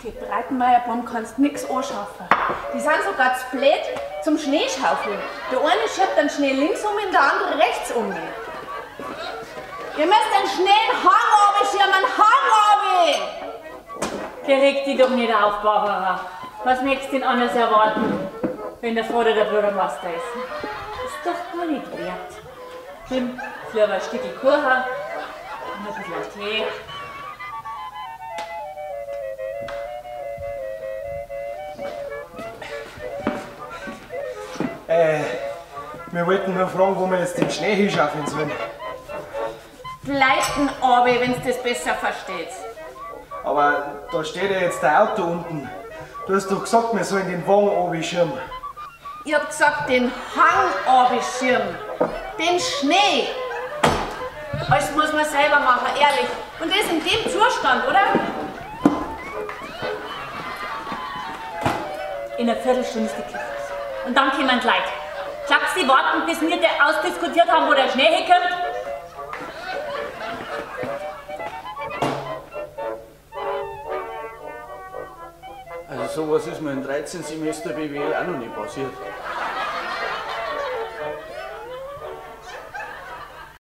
Die Breitenmeierbomben kannst nix anschaffen. Die sind sogar zu blöd zum Schneeschaufeln. Der eine schiebt den Schnee links um, der andere rechts um. Ihr müsst den Schnee in Hang runterschirmen, einen Hang runter! Reg dich doch nicht auf, Barbara. Was möchtest du denn anders erwarten, wenn der Vater der Bürgermeister ist? Ist doch gar nicht wert. Nimm lieber ein Stückchen Kuchen und ein bisschen Tee. Wir wollten nur fragen, wo wir jetzt den Schnee hinschaffen sollen. Bleibt ein Abi, wenn ihr das besser versteht. Aber da steht ja jetzt ein Auto unten. Du hast doch gesagt, wir sollen den Wagen runterschirmen. Ich hab gesagt, den Hang runterschirmen. Den Schnee. Alles muss man selber machen, ehrlich. Und das in dem Zustand, oder? In einer Viertelstunde ist die Küche. Und dann kommen die Leute. Glaubst du, die warten, bis wir ausdiskutiert haben, wo der Schnee herkommt? Also sowas ist mir im 13. Semester BWL auch noch nicht passiert.